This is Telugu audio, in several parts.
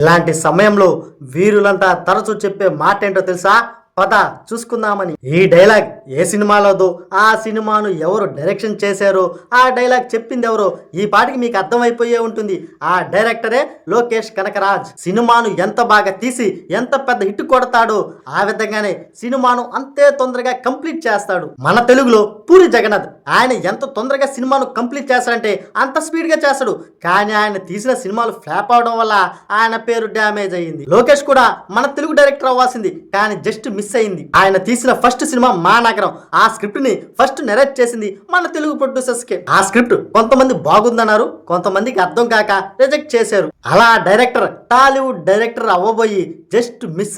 ఇలాంటి సమయంలో వీరులంతా తరచూ చెప్పే మాట ఏంటో తెలుసా? పద చూసుకుందామని. ఈ డైలాగ్ ఏ సినిమాలోదో, ఆ సినిమాను ఎవరు డైరెక్షన్ చేశారో, ఆ డైలాగ్ చెప్పింది ఎవరో ఈ పాటికి మీకు అర్థమైపోయే ఉంటుంది. ఆ డైరెక్టరే లోకేష్ కనకరాజ్. సినిమాను ఎంత బాగా తీసి ఎంత పెద్ద హిట్ కొడతాడో ఆ విధంగానే సినిమాను అంతే తొందరగా కంప్లీట్ చేస్తాడు. మన తెలుగులో పూరి జగన్నాథ్. ఆయన ఎంత తొందరగా సినిమాను కంప్లీట్ చేస్తాడంటే అంత స్పీడ్ గా చేస్తాడు. కానీ ఆయన తీసిన సినిమాలు ఫ్లాప్ అవడం వల్ల ఆయన పేరు డ్యామేజ్ అయ్యింది. లోకేష్ కూడా మన తెలుగు డైరెక్టర్ అవ్వాల్సింది, కానీ జస్ట్ మిస్ అయింది. ఆయన తీసిన ఫస్ట్ సినిమా మా నగరం. ఆ స్క్రిప్ట్ ని ఫస్ట్ నెరేట్ చేసింది మన తెలుగు ప్రొడ్యూసర్స్ కే. ఆ స్క్రిప్ట్ కొంతమంది బాగుందన్నారు, కొంతమందికి అర్థం కాక రిజెక్ట్ చేశారు. అలా డైరెక్టర్ టాలీవుడ్ డైరెక్టర్ అవ్వబోయి జస్ట్ మిస్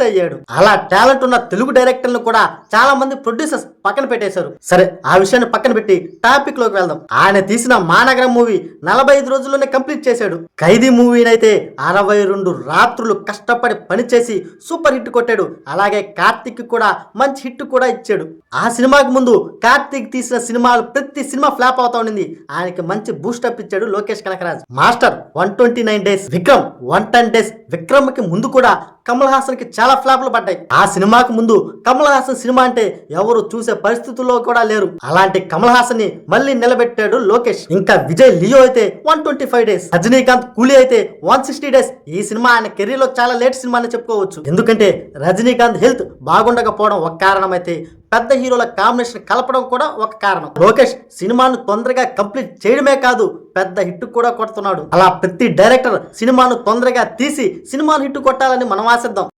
అయ్యాడు. అలా టాలెంట్ ఉన్న తెలుగు డైరెక్టర్లు కూడా చాలా మంది ప్రొడ్యూసర్స్ పక్కన పెట్టేశారు. సరే, ఆ విషయాన్ని పక్కన పెట్టి టాపిక్ లోకి వెళ్దాం. ఆయన తీసిన మానగరం మూవీ 45 రోజుల్లోనే కంప్లీట్ చేశాడు. ఖైదీ మూవీనైతే 62 రాత్రులు కష్టపడి పనిచేసి సూపర్ హిట్ కొట్టాడు. అలాగే కార్తిక్ కూడా మంచి హిట్ కూడా ఇచ్చాడు. ఆ సినిమాకి ముందు కార్తిక్ తీసిన సినిమాలు ప్రతి సినిమా ఫ్లాప్ అవుతా ఉండింది. ఆయనకి మంచి బూస్టప్ ఇచ్చాడు Lokesh Kanagaraj. Master 129 days, Vikram 110 days. Vikram కి ముందు కూడా కమల్ హాసన్ కి చాలా ఫ్లాప్లు పడ్డాయి. ఆ సినిమాకి ముందు కమల్ హాసన్ సినిమా అంటే ఎవరు చూసే పరిస్థితుల్లో కూడా లేరు. అలాంటి కమల్ హాసన్ ని మళ్ళీ నిలబెట్టాడు లోకేష్. ఇంకా విజయ్ లియో అయితే 125 డేస్, రజనీకాంత్ కూలీ అయితే 160 డేస్. ఈ సినిమా ఆయన కెరీర్ లో చాలా లేట్ సినిమా అని చెప్పుకోవచ్చు. ఎందుకంటే రజనీకాంత్ హెల్త్ బాగుండకపోవడం ఒక కారణం అయితే పెద్ద హీరోల కాంబినేషన్ కలపడం కూడా ఒక కారణం. లోకేష్ సినిమాను తొందరగా కంప్లీట్ చేయడమే కాదు, పెద్ద హిట్ కూడా కొడుతున్నాడు. అలా ప్రతి డైరెక్టర్ సినిమాను తొందరగా తీసి సినిమాను హిట్ కొట్టాలని మనం ఆశిద్దాం.